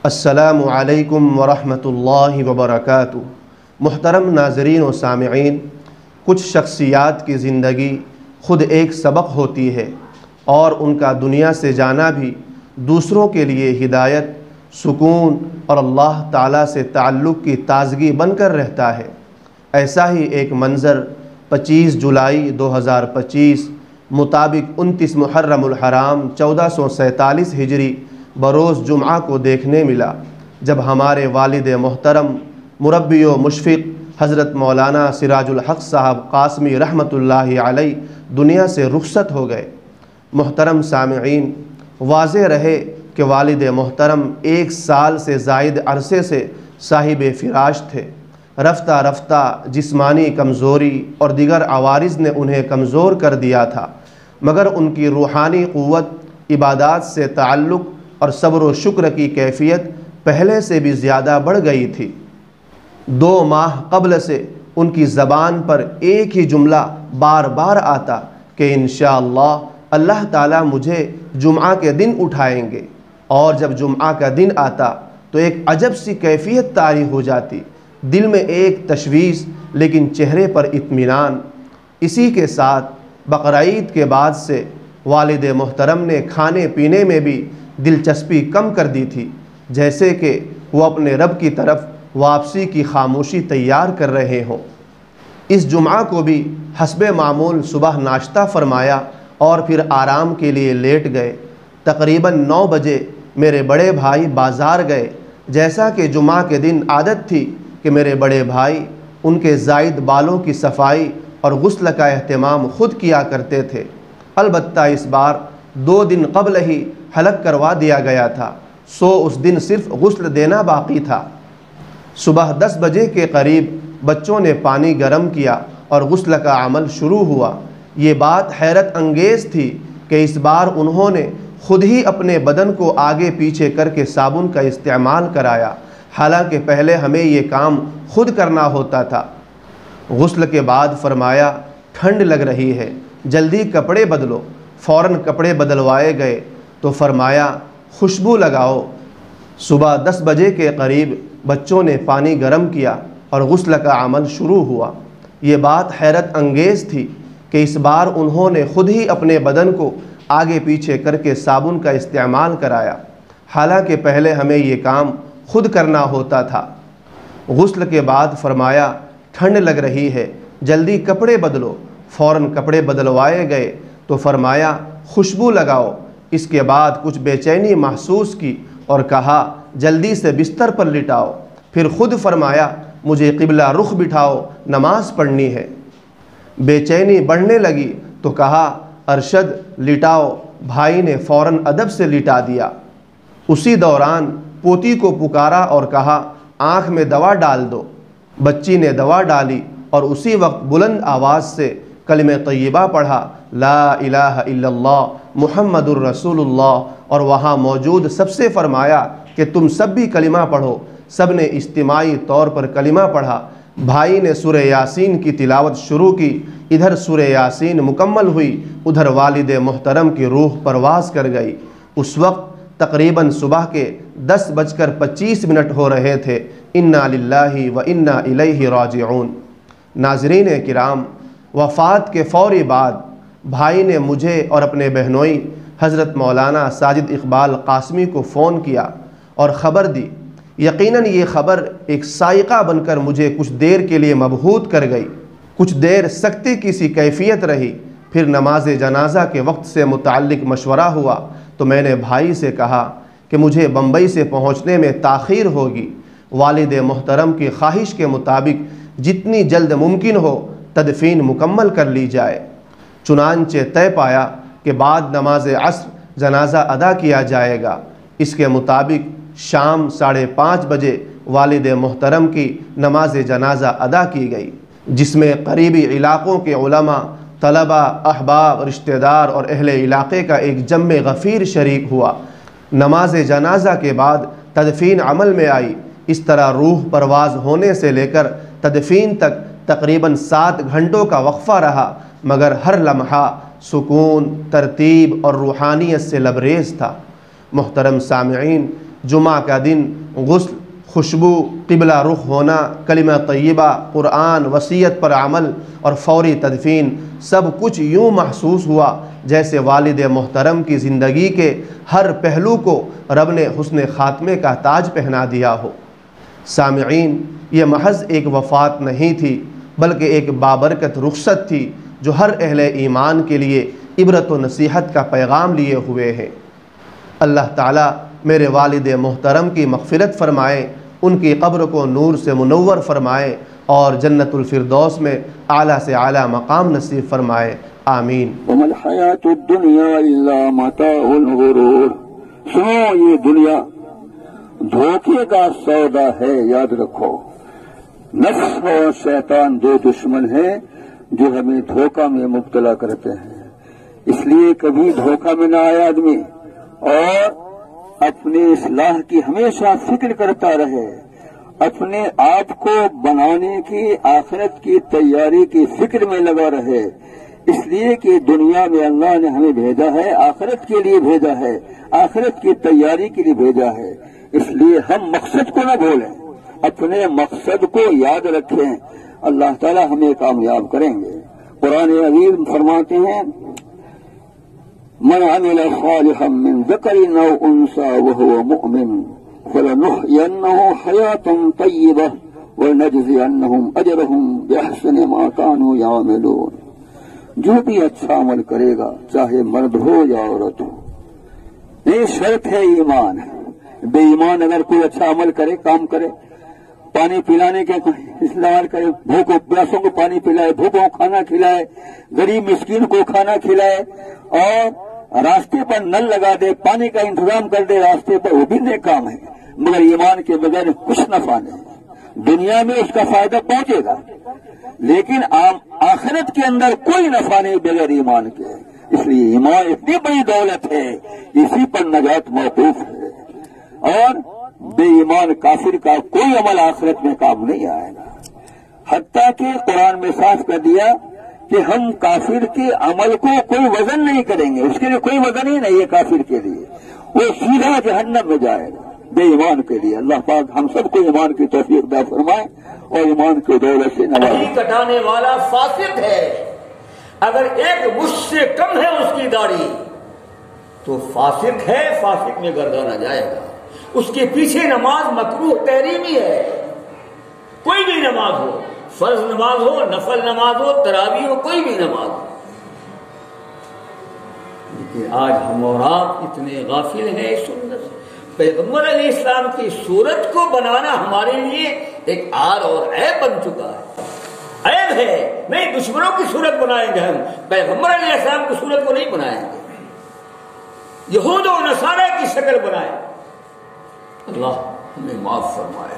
السلام علیکم ورحمۃ اللہ وبرکاتہ۔ محترم ناظرین و سامعین، کچھ شخصیات کی زندگی خود ایک سبق ہوتی ہے اور ان کا دنیا سے جانا بھی دوسروں کے لیے ہدایت، سکون اور اللہ تعالیٰ سے تعلق کی تازگی بن کر رہتا ہے۔ ایسا ہی ایک منظر 25 جولائی 2025 مطابق 29 محرم الحرام 1447 ہجری بروز جمعہ کو دیکھنے ملا، جب ہمارے والد محترم مربی و مشفق حضرت مولانا سراج الحق صاحب قاسمی رحمۃ اللہ علیہ دنیا سے رخصت ہو گئے۔ محترم سامعین، واضح رہے کہ والد محترم 1 سال سے زائد عرصے سے صاحب فراش تھے۔ رفتہ رفتہ جسمانی کمزوری اور دیگر عوارض نے انہیں کمزور کر دیا تھا، مگر ان کی روحانی قوت، عبادات سے تعلق اور صبر و شکر کی کیفیت پہلے سے بھی زیادہ بڑھ گئی تھی۔ 2 ماہ قبل سے ان کی زبان پر ایک ہی جملہ بار بار آتا کہ انشاءاللہ اللہ تعالیٰ مجھے جمعہ کے دن اٹھائیں گے، اور جب جمعہ کا دن آتا تو ایک عجب سی کیفیت طاری ہو جاتی، دل میں ایک تشویش لیکن چہرے پر اطمینان۔ اسی کے ساتھ بقرعید کے بعد سے والد محترم نے کھانے پینے میں بھی دلچسپی کم کر دی تھی، جیسے کہ وہ اپنے رب کی طرف واپسی کی خاموشی تیار کر رہے ہوں۔ اس جمعہ کو بھی حسب معمول صبح ناشتہ فرمایا اور پھر آرام کے لیے لیٹ گئے۔ تقریباً 9 بجے میرے بڑے بھائی بازار گئے۔ جیسا کہ جمعہ کے دن عادت تھی کہ میرے بڑے بھائی ان کے زائد بالوں کی صفائی اور غسل کا اہتمام خود کیا کرتے تھے، البتہ اس بار 2 دن قبل ہی حلق کروا دیا گیا تھا، سو اس دن صرف غسل دینا باقی تھا۔ صبح 10 بجے کے قریب بچوں نے پانی گرم کیا اور غسل کا عمل شروع ہوا۔ یہ بات حیرت انگیز تھی کہ اس بار انہوں نے خود ہی اپنے بدن کو آگے پیچھے کر کے صابن کا استعمال کرایا، حالانکہ پہلے ہمیں یہ کام خود کرنا ہوتا تھا۔ غسل کے بعد فرمایا، ٹھنڈ لگ رہی ہے، جلدی کپڑے بدلو۔ فوراً کپڑے بدلوائے گئے تو فرمایا، خوشبو لگاؤ۔ صبح 10 بجے کے قریب بچوں نے پانی گرم کیا اور غسل کا عمل شروع ہوا۔ یہ بات حیرت انگیز تھی کہ اس بار انہوں نے خود ہی اپنے بدن کو آگے پیچھے کر کے صابن کا استعمال کرایا، حالانکہ پہلے ہمیں یہ کام خود کرنا ہوتا تھا۔ غسل کے بعد فرمایا، ٹھنڈ لگ رہی ہے، جلدی کپڑے بدلو۔ فوراً کپڑے بدلوائے گئے تو فرمایا، خوشبو لگاؤ۔ اس کے بعد کچھ بے چینی محسوس کی اور کہا، جلدی سے بستر پر لٹاؤ۔ پھر خود فرمایا، مجھے قبلہ رخ بٹھاؤ، نماز پڑھنی ہے۔ بے چینی بڑھنے لگی تو کہا، ارشد لٹاؤ۔ بھائی نے فوراً ادب سے لٹا دیا۔ اسی دوران پوتی کو پکارا اور کہا، آنکھ میں دوا ڈال دو۔ بچی نے دوا ڈالی اور اسی وقت بلند آواز سے کلمہ طیبہ پڑھا، لا الہ الا اللہ محمد الرسول اللہ، اور وہاں موجود سب سے فرمایا کہ تم سب بھی کلمہ پڑھو۔ سب نے اجتماعی طور پر کلمہ پڑھا۔ بھائی نے سورہ یاسین کی تلاوت شروع کی۔ ادھر سورہ یاسین مکمل ہوئی، ادھر والد محترم کی روح پرواز کر گئی۔ اس وقت تقریباً صبح کے 10:25 ہو رہے تھے۔ انا للہ و انا الیہ راجعون۔ ناظرین کرام، وفات کے فوری بعد بھائی نے مجھے اور اپنے بہنوئی حضرت مولانا ساجد اقبال قاسمی کو فون کیا اور خبر دی۔ یقیناً یہ خبر ایک صاعقہ بن کر مجھے کچھ دیر کے لیے مبہوت کر گئی۔ کچھ دیر سکتے کی سی کیفیت رہی، پھر نماز جنازہ کے وقت سے متعلق مشورہ ہوا تو میں نے بھائی سے کہا کہ مجھے بمبئی سے پہنچنے میں تاخیر ہوگی، والد محترم کی خواہش کے مطابق جتنی جلد ممکن ہو تدفین مکمل کر لی جائے۔ چنانچہ طے پایا کہ بعد نماز عصر جنازہ ادا کیا جائے گا۔ اس کے مطابق شام 5:30 بجے والد محترم کی نماز جنازہ ادا کی گئی، جس میں قریبی علاقوں کے علماء، طلبہ، احباب، رشتہ دار اور اہل علاقے کا ایک جمع غفیر شریک ہوا۔ نماز جنازہ کے بعد تدفین عمل میں آئی۔ اس طرح روح پرواز ہونے سے لے کر تدفین تک تقریباً 7 گھنٹوں کا وقفہ رہا، مگر ہر لمحہ سکون، ترتیب اور روحانیت سے لبریز تھا۔ محترم سامعین، جمعہ کا دن غسل، خوشبو، قبلہ رخ ہونا، کلمہ طیبہ، قرآن، وصیت پر عمل اور فوری تدفین، سب کچھ یوں محسوس ہوا جیسے والد محترم کی زندگی کے ہر پہلو کو رب نے حسن خاتمے کا تاج پہنا دیا ہو۔ سامعین، یہ محض ایک وفات نہیں تھی بلکہ ایک بابرکت رخصت تھی جو ہر اہل ایمان کے لیے عبرت و نصیحت کا پیغام لیے ہوئے ہے۔ اللہ تعالیٰ میرے والد محترم کی مغفرت فرمائے، ان کی قبر کو نور سے منور فرمائے اور جنت الفردوس میں اعلیٰ سے اعلیٰ مقام نصیب فرمائے، آمین۔ وما الحیات الدنیا الا متاع الغرور۔ سنو، یہ دنیا دھوکے کا سودا ہے، یاد رکھو۔ نفس اور شیطان دو دشمن ہیں جو ہمیں دھوکہ میں مبتلا کرتے ہیں، اس لیے کبھی دھوکہ میں نہ آئے آدمی، اور اپنے اصلاح کی ہمیشہ فکر کرتا رہے، اپنے آپ کو بنانے کی، آخرت کی تیاری کی فکر میں لگا رہے، اس لیے کہ دنیا میں اللہ نے ہمیں بھیجا ہے، آخرت کے لیے بھیجا ہے، آخرت کی تیاری کے لیے بھیجا ہے، اس لیے ہم مقصد کو نہ بھولیں، اپنے مقصد کو یاد رکھیں، اللہ تعالی ہمیں کامیاب کریں گے۔ قرآن عظیم فرماتے ہیں، من عمل صالحا من ذکر او انثى وهو مؤمن فلنحيينه حياة طيبة ونجزينهم اجرهم باحسن ما كانوا يعملون۔ جو بھی اچھا عمل کرے گا، چاہے مرد ہو یا عورت ہو، یہ شرط ہے ایمان۔ بے ایمان اگر کوئی اچھا عمل کرے، کام کرے، پانی پلانے کے استعمال کرے، بھوکوں پیاسوں کو پانی پلائے، بھوکوں کو کھانا کھلائے، غریب مسکین کو کھانا کھلائے، اور راستے پر نل لگا دے، پانی کا انتظام کر دے راستے پر، وہ بھی نیک کام ہے، مگر ایمان کے بغیر کچھ نفع نہیں۔ دنیا میں اس کا فائدہ پہنچے گا لیکن آخرت کے اندر کوئی نفع نہیں بغیر ایمان کے۔ اس لیے ایمان اتنی بڑی دولت ہے، اسی پر نجات موقوف ہے، اور بے ایمان کافر کا کوئی عمل آخرت میں کام نہیں آئے گا۔ حتیٰ کہ قرآن میں صاف کر دیا کہ ہم کافر کے عمل کو کوئی وزن نہیں کریں گے، اس کے لیے کوئی وزن ہی نہیں ہے کافر کے لیے، وہ سیدھا جہنم میں جائے گا بے ایمان کے لیے۔ اللہ پاک ہم سب کو ایمان کی توفیق عطا فرمائے اور ایمان کی دولت سے نوازے۔ کٹانے والا فاسق ہے، اگر ایک مشت سے کم ہے اس کی داڑھی تو فاسق ہے، فاسق میں گردانا جائے گا۔ اس کے پیچھے نماز مکروہ تحریمی ہے، کوئی بھی نماز ہو، فرض نماز ہو، نفل نماز ہو، تراویح ہو، کوئی بھی نماز ہو۔ لیکن آج ہم اور آپ اتنے غافل ہیں اس سنت سے۔ پیغمبر علیہ السلام کی صورت کو بنانا ہمارے لیے ایک عار اور عیب بن چکا ہے، عیب ہے۔ نہیں، دشمنوں کی صورت بنائیں گے ہم، پیغمبر علیہ السلام کی صورت کو نہیں بنائیں گے، یہود و نصارہ کی شکل بنائیں۔ اللہ ہمیں معاف فرمائے۔